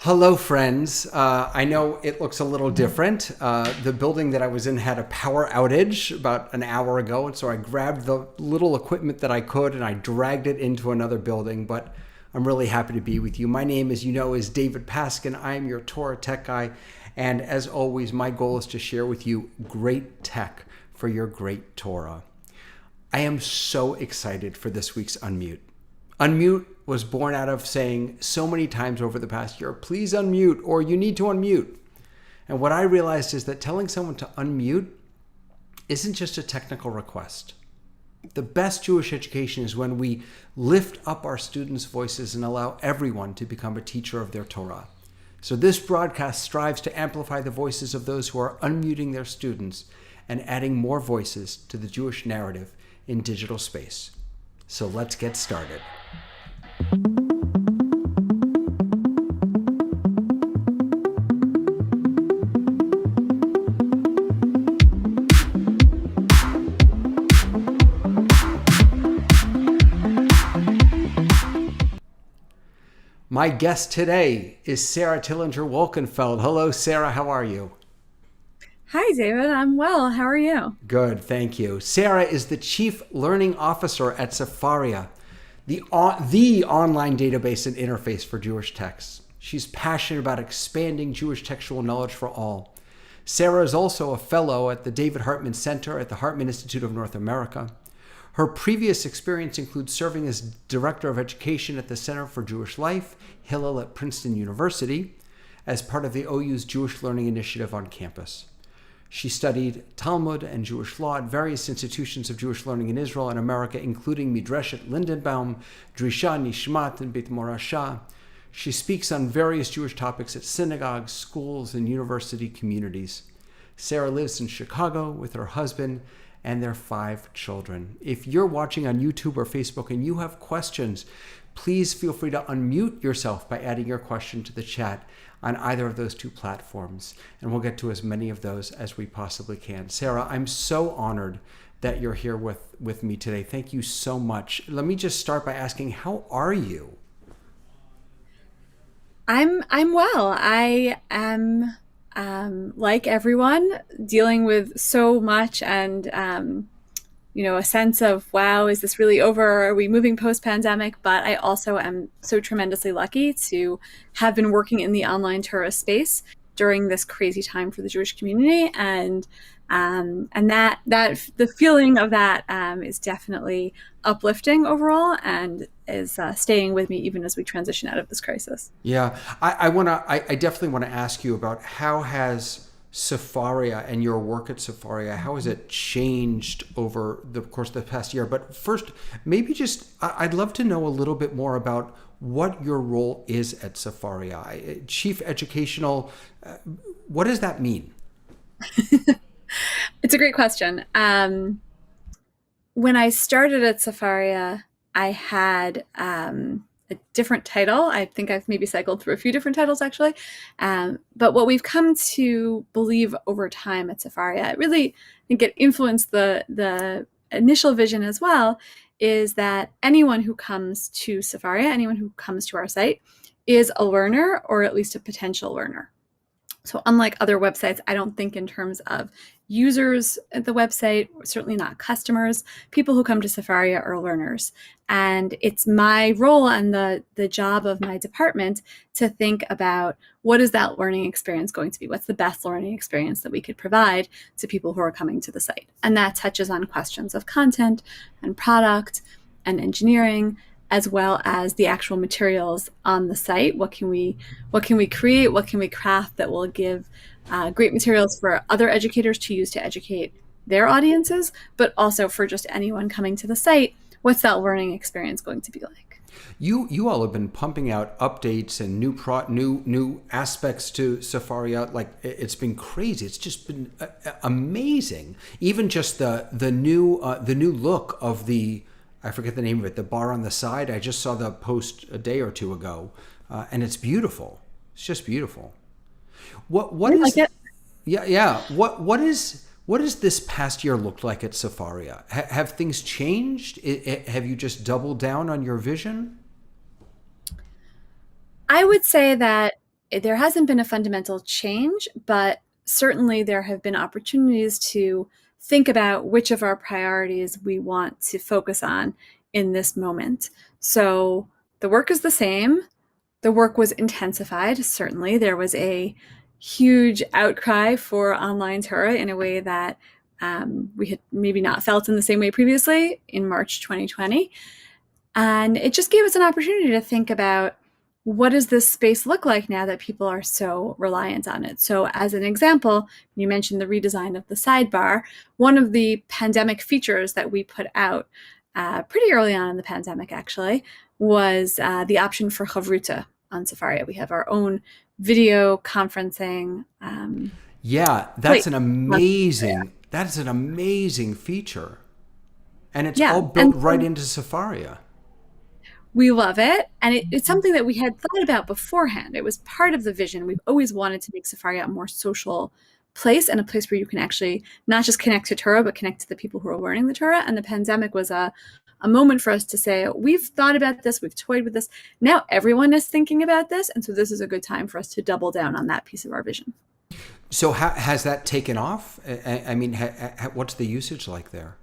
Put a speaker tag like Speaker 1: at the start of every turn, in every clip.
Speaker 1: Hello, friends. I know it looks a little different. The building that I was in had a power outage about an hour ago, and so I grabbed the little equipment that I could and I dragged it into another building. But I'm really happy to be with you. My name, as you know, is David Paskin. I am your Torah Tech Guy, and as always, my goal is to share with you great tech for your great Torah. I am so excited for this week's Unmute. Unmute was born out of saying so many times over the past year, please unmute, or you need to unmute. And what I realized is that telling someone to unmute isn't just a technical request. The best Jewish education is when we lift up our students' voices and allow everyone to become a teacher of their Torah. So this broadcast strives to amplify the voices of those who are unmuting their students and adding more voices to the Jewish narrative in digital space. So let's get started. My guest today is Sara Wolkenfeld. Hello, Sara. How are you?
Speaker 2: Hi, David. I'm well. How are you?
Speaker 1: Good, thank you. Sara is the Chief Learning Officer at Safaria, the online database and interface for Jewish texts. She's passionate about expanding Jewish textual knowledge for all. Sara is also a fellow at the David Hartman Center at the Hartman Institute of North America. Her previous experience includes serving as Director of Education at the Center for Jewish Life, Hillel at Princeton University, as part of the OU's Jewish Learning Initiative on campus. She studied Talmud and Jewish law at various institutions of Jewish learning in Israel and America, including Midreshet Lindenbaum, Drisha Nishmat, and Beit Morashah. She speaks on various Jewish topics at synagogues, schools, and university communities. Sara lives in Chicago with her husband and their 5 children. If you're watching on YouTube or Facebook and you have questions, please feel free to unmute yourself by adding your question to the chat on either of those 2 platforms, and we'll get to as many of those as we possibly can. Sara, I'm so honored that you're here with me today. Thank you so much. Let me just start by asking, how are you?
Speaker 2: I'm well. I am like everyone dealing with so much and a sense of wow, is this really over? Are we moving post-pandemic? But I also am so tremendously lucky to have been working in the online Torah space during this crazy time for the Jewish community, and that the feeling of that is definitely uplifting overall and is staying with me even as we transition out of this crisis.
Speaker 1: Yeah, I definitely want to ask you about how has Safaria and your work at Safaria, how has it changed over the course of the past year? But first, maybe I'd love to know a little bit more about what your role is at Safaria. Chief Educational, what does that mean?
Speaker 2: It's a great question. When I started at Safaria, I had a different title. I think I've maybe cycled through a few different titles actually. But what we've come to believe over time at Safaria, I think it influenced the initial vision as well, is that anyone who comes to Safaria, anyone who comes to our site, is a learner or at least a potential learner. So unlike other websites, I don't think in terms of users at the website, certainly not customers. People who come to Safaria are learners. And it's my role and the job of my department to think about what is that learning experience going to be? What's the best learning experience that we could provide to people who are coming to the site? And that touches on questions of content and product and engineering, as well as the actual materials on the site. What can we create? What can we craft that will give great materials for other educators to use to educate their audiences, but also for just anyone coming to the site? What's that learning experience going to be like?
Speaker 1: You all have been pumping out updates and new aspects to Safaria. Like, it's been crazy. It's just been amazing. Even just the new look of the, I forget the name of it, the bar on the side. I just saw the post a day or 2 ago, and it's beautiful. It's just beautiful. What
Speaker 2: I
Speaker 1: is?
Speaker 2: like it.
Speaker 1: Yeah. What has this past year looked like at Safaria? Have things changed? Have you just doubled down on your vision?
Speaker 2: I would say that there hasn't been a fundamental change, but certainly there have been opportunities to think about which of our priorities we want to focus on in this moment. So the work is the same. The work was intensified. Certainly, there was a huge outcry for online Torah in a way that we had maybe not felt in the same way previously in March 2020. And it just gave us an opportunity to think about, what does this space look like now that people are so reliant on it? So as an example, you mentioned the redesign of the sidebar. One of the pandemic features that we put out pretty early on in the pandemic, actually, was the option for Havrutza on Safaria. We have our own video conferencing.
Speaker 1: Yeah, that's an amazing feature. And it's all
Speaker 2: Yeah,
Speaker 1: built right into Safaria.
Speaker 2: we love it. And it's something that we had thought about beforehand. It was part of the vision. We've always wanted to make Safaria a more social place, and a place where you can actually not just connect to Torah, but connect to the people who are learning the Torah. And the pandemic was a moment for us to say, we've thought about this, we've toyed with this. Now everyone is thinking about this. And so this is a good time for us to double down on that piece of our vision.
Speaker 1: So has that taken off? I mean, what's the usage like there?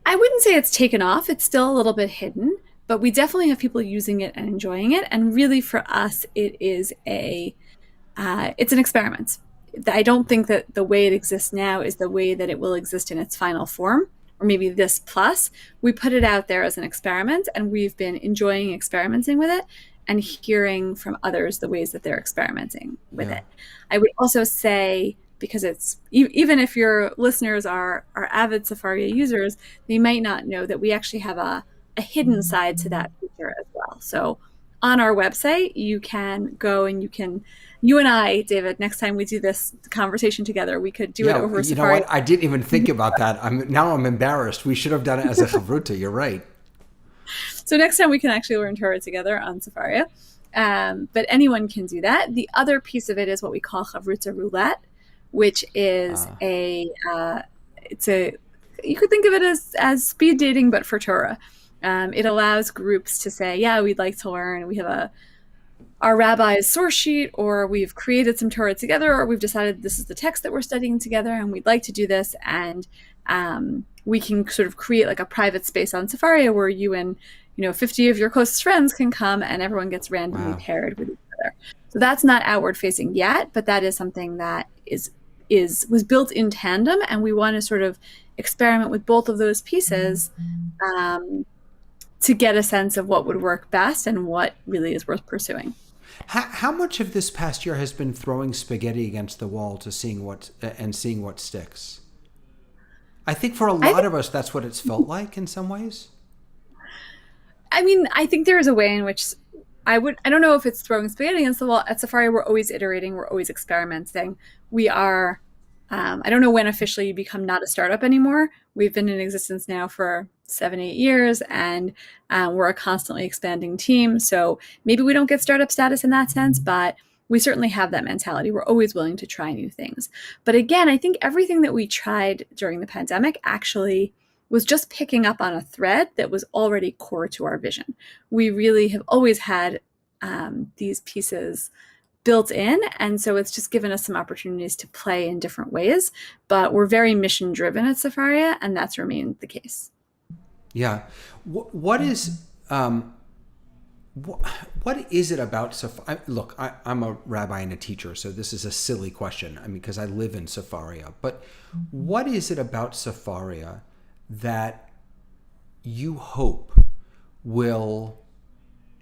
Speaker 2: I wouldn't say it's taken off. It's still a little bit hidden, but we definitely have people using it and enjoying it. And really, for us, it is it's an experiment. I don't think that the way it exists now is the way that it will exist in its final form, or maybe this plus. We put it out there as an experiment, and we've been enjoying experimenting with it and hearing from others the ways that they're experimenting with it. I would also say, because it's, even if your listeners are avid Safaria users, they might not know that we actually have a hidden side to that feature as well. So on our website, you can go and you and I, David, next time we do this conversation together, we could do it over Safaria.
Speaker 1: You know what? I didn't even think about that. Now I'm embarrassed. We should have done it as a Havrutza. You're right.
Speaker 2: So next time we can actually learn Torah together on Safaria. But anyone can do that. The other piece of it is what we call Havrutza Roulette, which is you could think of it as speed dating, but for Torah. It allows groups to say, yeah, we'd like to learn. We have our rabbi's source sheet, or we've created some Torah together, or we've decided this is the text that we're studying together, and we'd like to do this. And we can sort of create like a private space on Safaria where you and 50 of your closest friends can come, and everyone gets randomly paired with each other. So that's not outward facing yet, but that is something that was built in tandem, and we want to sort of experiment with both of those pieces to get a sense of what would work best and what really is worth pursuing.
Speaker 1: How much of this past year has been throwing spaghetti against the wall to seeing what sticks? I think for a lot of us, that's what it's felt like in some ways.
Speaker 2: I mean, I think there is a way in which I don't know if it's throwing spaghetti against the wall. At Safaria, we're always iterating. We're always experimenting. We are, I don't know when officially you become not a startup anymore. We've been in existence now for 7-8 years, and we're a constantly expanding team. So maybe we don't get startup status in that sense, but we certainly have that mentality. We're always willing to try new things. But again, I think everything that we tried during the pandemic actually was just picking up on a thread that was already core to our vision. We really have always had these pieces built in, and so it's just given us some opportunities to play in different ways. But we're very mission driven at Safaria, and that's remained the case.
Speaker 1: Yeah. What is it about Safaria? Look, I'm a rabbi and a teacher, so this is a silly question. I mean, because I live in Safaria. But what is it about Safaria that you hope will,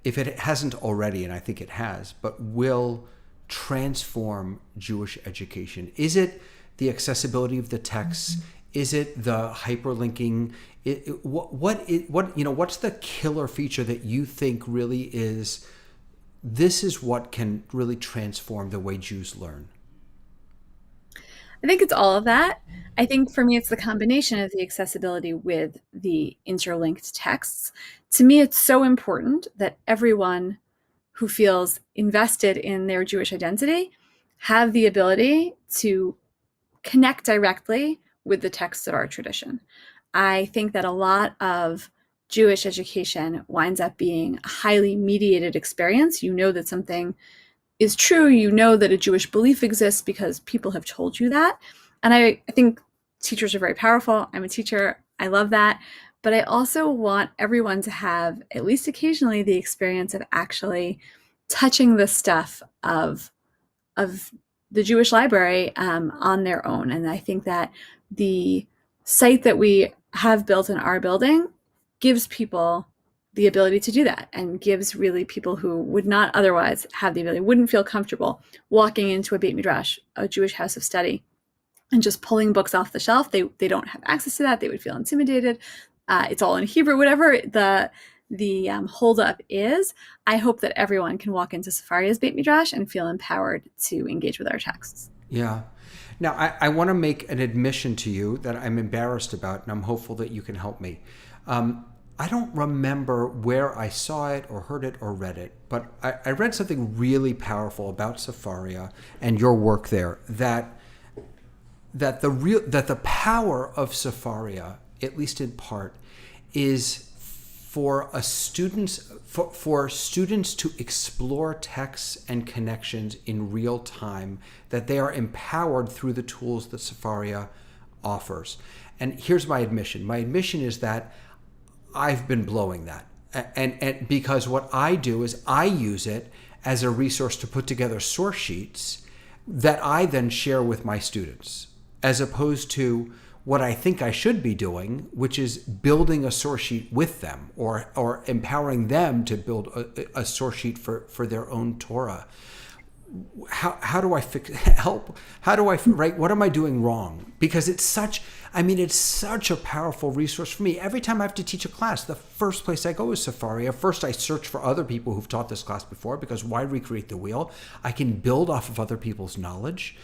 Speaker 1: if it hasn't already, and I think it has, but will transform Jewish education? Is it the accessibility of the texts? Is it the hyperlinking? What's the killer feature that you think really is, this is what can really transform the way Jews learn?
Speaker 2: I think it's all of that. I think for me, it's the combination of the accessibility with the interlinked texts. To me, it's so important that everyone who feels invested in their Jewish identity have the ability to connect directly with the texts of our tradition. I think that a lot of Jewish education winds up being a highly mediated experience. You know that something is true. You know that a Jewish belief exists because people have told you that. And I think teachers are very powerful. I'm a teacher. I love that. But I also want everyone to have, at least occasionally, the experience of actually touching the stuff of the Jewish library on their own. And I think that the site that we have built in our building gives people the ability to do that, and gives really people who would not otherwise have the ability, wouldn't feel comfortable walking into a Beit Midrash, a Jewish house of study, and just pulling books off the shelf. They don't have access to that. They would feel intimidated. It's all in Hebrew, whatever the holdup is. I hope that everyone can walk into Safaria's Beit Midrash and feel empowered to engage with our texts.
Speaker 1: Yeah. Now, I want to make an admission to you that I'm embarrassed about, and I'm hopeful that you can help me. I don't remember where I saw it or heard it or read it, but I read something really powerful about Safaria and your work there, that the power of Safaria, at least in part, is for students to explore texts and connections in real time, that they are empowered through the tools that Safaria offers. And here's my admission. My admission is that I've been blowing that. And because what I do is I use it as a resource to put together source sheets that I then share with my students, as opposed to what I think I should be doing, which is building a source sheet with them, or empowering them to build a source sheet for their own Torah. How do I help? How do I, right? What am I doing wrong? Because it's such a powerful resource for me. Every time I have to teach a class, the first place I go is Safaria. First, I search for other people who've taught this class before, because why recreate the wheel? I can build off of other people's knowledge.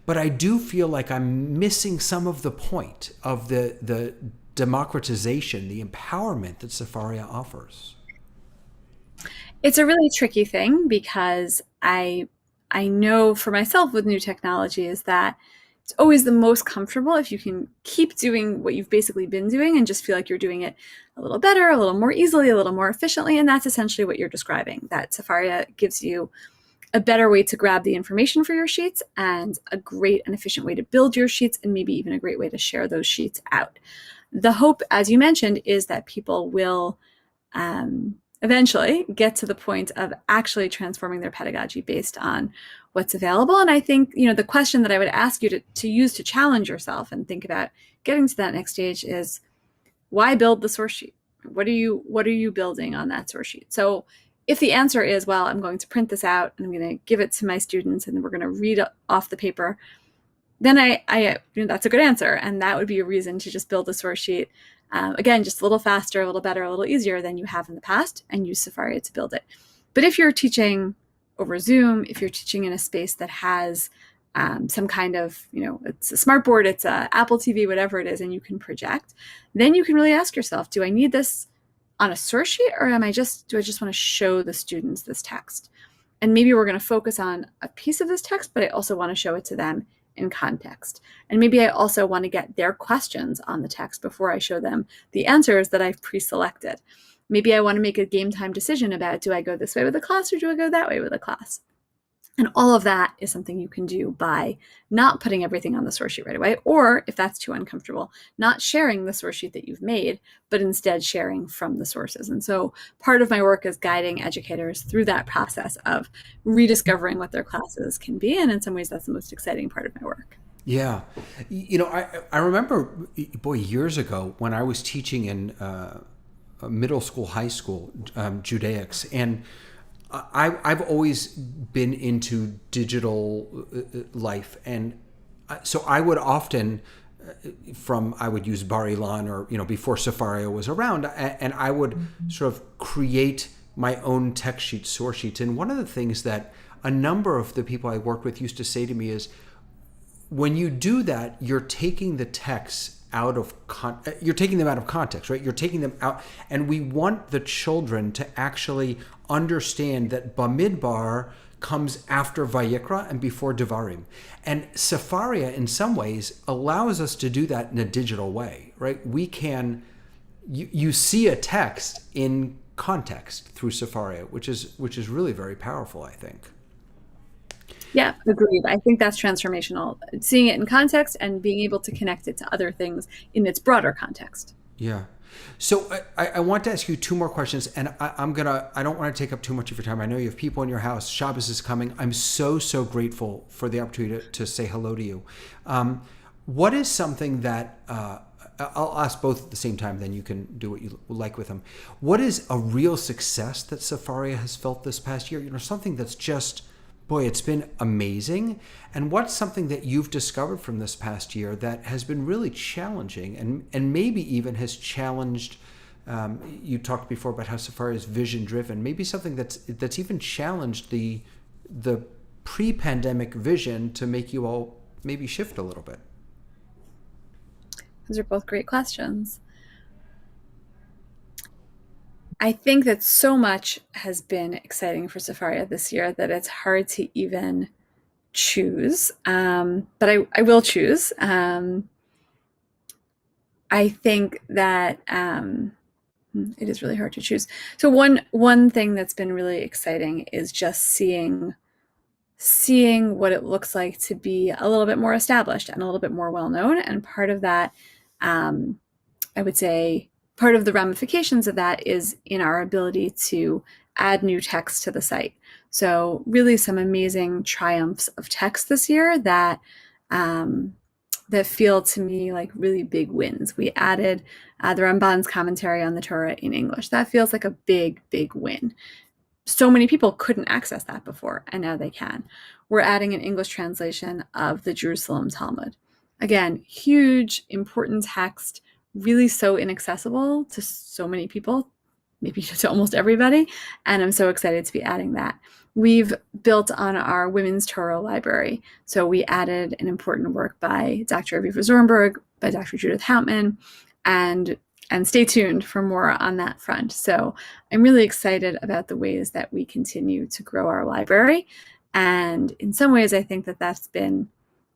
Speaker 1: But I do feel like I'm missing some of the point of the democratization, the empowerment that Safaria offers.
Speaker 2: It's a really tricky thing, because I know for myself with new technology is that it's always the most comfortable if you can keep doing what you've basically been doing and just feel like you're doing it a little better, a little more easily, a little more efficiently. And that's essentially what you're describing, that Safaria gives you a better way to grab the information for your sheets, and a great and efficient way to build your sheets, and maybe even a great way to share those sheets out. The hope, as you mentioned, is that people will eventually get to the point of actually transforming their pedagogy based on what's available. And I think, the question that I would ask you to use to challenge yourself and think about getting to that next stage is, why build the source sheet? What are you building on that source sheet? So if the answer is, well, I'm going to print this out and I'm going to give it to my students and we're going to read off the paper, then I that's a good answer. And that would be a reason to just build a source sheet. Again, just a little faster, a little better, a little easier than you have in the past, and use Safaria to build it. But if you're teaching over Zoom, if you're teaching in a space that has some kind of, it's a smart board, it's a Apple TV, whatever it is, and you can project, then you can really ask yourself, do I need this on a source sheet, or do I just want to show the students this text? And maybe we're going to focus on a piece of this text, but I also want to show it to them in context. And maybe I also want to get their questions on the text before I show them the answers that I've pre-selected. Maybe I want to make a game time decision about, do I go this way with the class, or do I go that way with the class? And all of that is something you can do by not putting everything on the source sheet right away, or if that's too uncomfortable, not sharing the source sheet that you've made, but instead sharing from the sources. And so part of my work is guiding educators through that process of rediscovering what their classes can be. And in some ways, that's the most exciting part of my work.
Speaker 1: Yeah. I remember, years ago when I was teaching in middle school, high school, Judaics, and I've always been into digital life, and so I would often, I would use Bar Ilan, or before Safaria was around, and I would sort of create my own text sheets, source sheets. And one of the things that a number of the people I worked with used to say to me is, when you do that, you're taking the texts you're taking them out of context, right? You're taking them out, and we want the children to actually understand that Bamidbar comes after Vayikra and before Devarim. And Safaria, in some ways, allows us to do that in a digital way, right? We can you see a text in context through Sefaria, which is really very powerful, I think.
Speaker 2: Yeah, agreed. I think that's transformational. Seeing it in context and being able to connect it to other things in its broader context.
Speaker 1: Yeah. So I want to ask you two more questions, and I don't want to take up too much of your time. I know you have people in your house. Shabbos is coming. I'm so grateful for the opportunity to say hello to you. What is something that, I'll ask both at the same time, then you can do what you like with them. What is a real success that Safaria has felt this past year? Something that's just, boy, it's been amazing. And what's something that you've discovered from this past year that has been really challenging and maybe even has challenged, you talked before about how Safaria is vision driven, maybe something that's even challenged the pre-pandemic vision to make you all maybe shift a little bit?
Speaker 2: Those are both great questions. I think that so much has been exciting for Safaria this year that it's hard to even choose. But I will choose. I think that it is really hard to choose. So one thing that's been really exciting is just seeing what it looks like to be a little bit more established and a little bit more well-known. And part of that, I would say, part of the ramifications of that is in our ability to add new text to the site. So really some amazing triumphs of text this year that feel to me like really big wins. We added the Ramban's commentary on the Torah in English. That feels like a big win. So many people couldn't access that before, and now they can. We're adding an English translation of the Jerusalem Talmud. Again, huge, important text, really so inaccessible to so many people, maybe to almost everybody, and I'm so excited to be adding that. We've built on our women's Torah library, so we added an important work by Dr. Aviva Zornberg, by Dr. Judith Hauptman, and stay tuned for more on that front. So I'm really excited about the ways that we continue to grow our library, and in some ways I think that that's been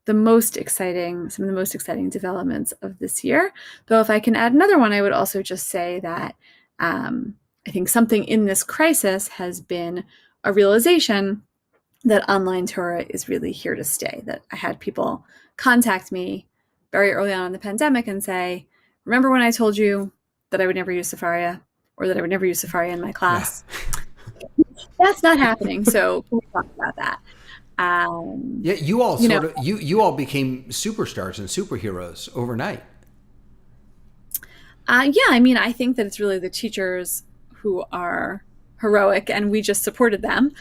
Speaker 2: some of the most exciting developments of this year. Though if I can add another one, I would also just say that I think something in this crisis has been a realization that online Torah is really here to stay. That I had people contact me very early on in the pandemic and say, remember when I told you that I would never use Safaria, or that I would never use Safaria in my class? Yeah. That's not happening. So can we talk about that?
Speaker 1: Yeah, you all you all became superstars and superheroes overnight.
Speaker 2: Yeah, I mean, I think that it's really the teachers who are heroic, and we just supported them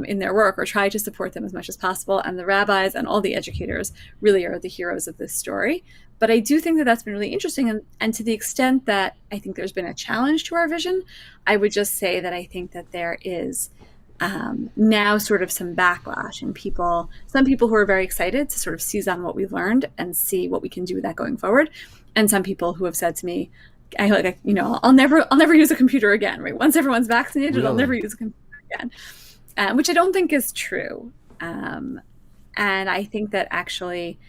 Speaker 2: in their work, or tried to support them as much as possible. And the rabbis and all the educators really are the heroes of this story. But I do think that that's been really interesting. And to the extent that I think there's been a challenge to our vision, I would just say that I think that there is now sort of some backlash, and some people who are very excited to sort of seize on what we've learned and see what we can do with that going forward. And some people who have said to me, I'll never use a computer again, right? Once everyone's vaccinated, really? I'll never use a computer again, which I don't think is true. And I think that actually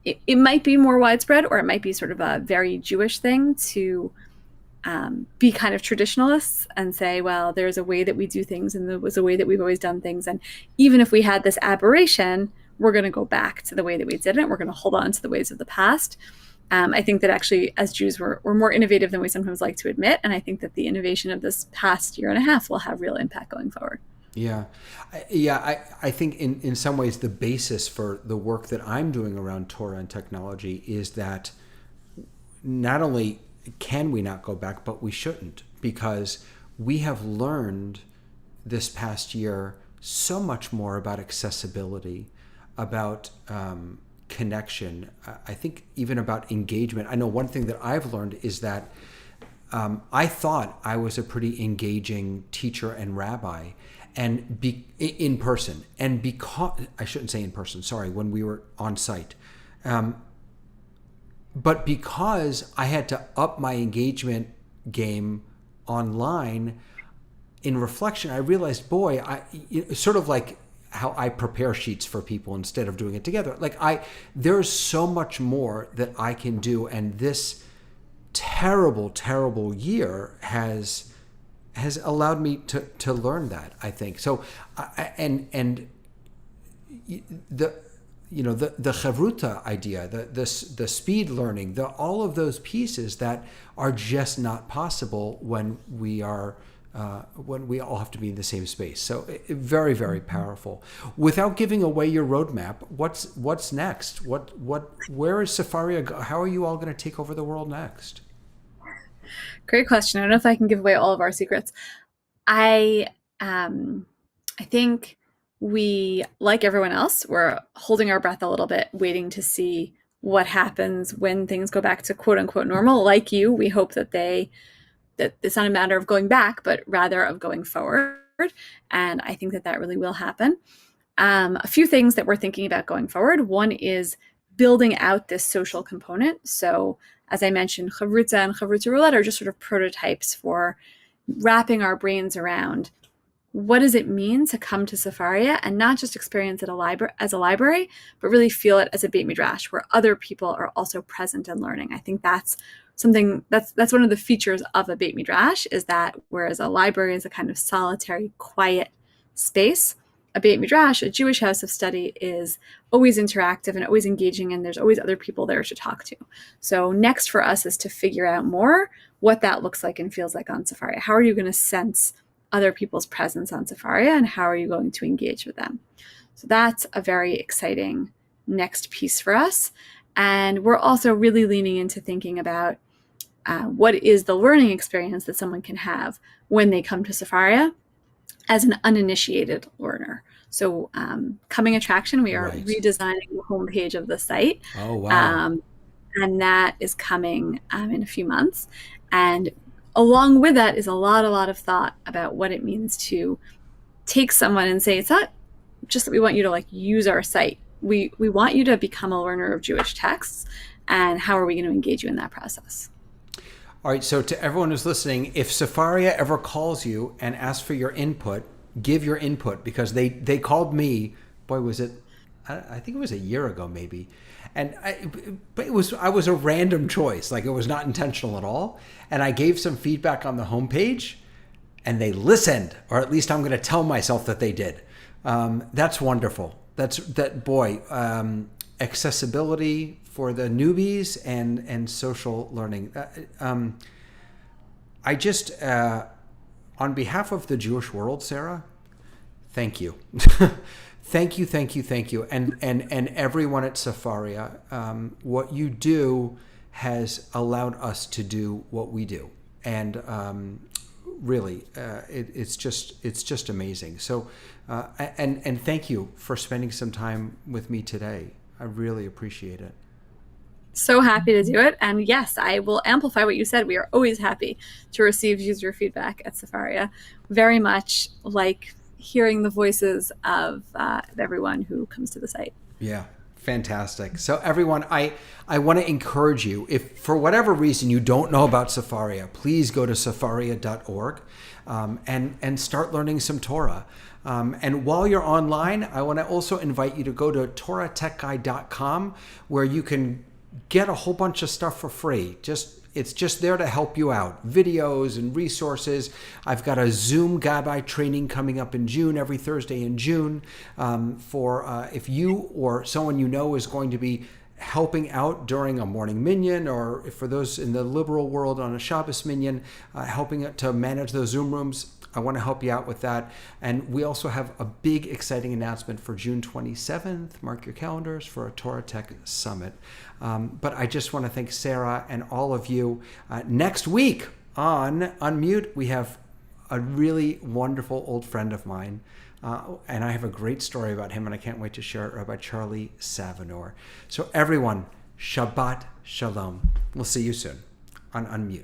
Speaker 2: it might be more widespread, or it might be sort of a very Jewish thing to be kind of traditionalists and say, well, there's a way that we do things, and there was a way that we've always done things. And even if we had this aberration, we're going to go back to the way that we did it. We're going to hold on to the ways of the past. I think that actually, as Jews, we're more innovative than we sometimes like to admit. And I think that the innovation of this past year and a half will have real impact going forward.
Speaker 1: Yeah. I think in some ways the basis for the work that I'm doing around Torah and technology is that not only can we not go back, but we shouldn't, because we have learned this past year so much more about accessibility, about connection. I think even about engagement. I know one thing that I've learned is that I thought I was a pretty engaging teacher and rabbi, and in person, and because I shouldn't say in person, sorry, when we were on site. But because I had to up my engagement game online, in reflection, I realized, boy, sort of like how I prepare sheets for people instead of doing it together. There's so much more that I can do. And this, terrible, terrible year has allowed me to learn that, I think. So, the Havrutza idea, the speed learning, all of those pieces that are just not possible when we all have to be in the same space. So very, very powerful. Without giving away your roadmap, what's next? Where is Safaria? How are you all going to take over the world next?
Speaker 2: Great question. I don't know if I can give away all of our secrets. I think we, like everyone else, we're holding our breath a little bit, waiting to see what happens when things go back to quote unquote normal. Like you, we hope that it's not a matter of going back, but rather of going forward. And I think that really will happen. A few things that we're thinking about going forward. One is building out this social component. So as I mentioned, Havrutza and Havrutza Roulette are just sort of prototypes for wrapping our brains around what does it mean to come to Safaria and not just experience it as a library, but really feel it as a Beit Midrash where other people are also present and learning. I think that's something that's one of the features of a Beit Midrash, is that whereas a library is a kind of solitary, quiet space, a Beit Midrash, a Jewish house of study, is always interactive and always engaging, and there's always other people there to talk to. So next for us is to figure out more what that looks like and feels like on Safaria. How are you going to sense other people's presence on Safaria, and how are you going to engage with them? So that's a very exciting next piece for us. And we're also really leaning into thinking about what is the learning experience that someone can have when they come to Safaria as an uninitiated learner. So coming attraction, we are redesigning the homepage of the site.
Speaker 1: Oh, wow.
Speaker 2: And that is coming in a few months. And along with that is a lot of thought about what it means to take someone and say, it's not just that we want you to use our site. We want you to become a learner of Jewish texts, and how are we going to engage you in that process?
Speaker 1: All right, so to everyone who's listening, if Safaria ever calls you and asks for your input, give your input, because they called me, boy, was it, I think it was a year ago maybe. And I was a random choice, it was not intentional at all. And I gave some feedback on the homepage, and they listened, or at least I'm going to tell myself that they did. That's wonderful. Accessibility for the newbies and social learning. I just, on behalf of the Jewish world, Sarah, thank you. Thank you. And everyone at Safaria, what you do has allowed us to do what we do. And really, it's just amazing. So, and thank you for spending some time with me today. I really appreciate it.
Speaker 2: So happy to do it. And yes, I will amplify what you said. We are always happy to receive user feedback at Safaria. Very much like hearing the voices of everyone who comes to the site.
Speaker 1: Yeah, fantastic. So everyone, I want to encourage you, if for whatever reason you don't know about Safaria, please go to safaria.org and start learning some Torah. And while you're online, I want to also invite you to go to TorahTechGuy.com, where you can get a whole bunch of stuff for free. It's just there to help you out. Videos and resources. I've got a Zoom Gabbai training coming up in June, every Thursday in June, for if you or someone you know is going to be helping out during a morning minyan, or for those in the liberal world on a Shabbos minyan, helping to manage those Zoom rooms. I want to help you out with that. And we also have a big, exciting announcement for June 27th. Mark your calendars for a Torah Tech Summit. But I just want to thank Sarah and all of you. Next week on Unmute, we have a really wonderful old friend of mine. And I have a great story about him, and I can't wait to share it, Rabbi Charlie Savinor. So everyone, Shabbat Shalom. We'll see you soon on Unmute.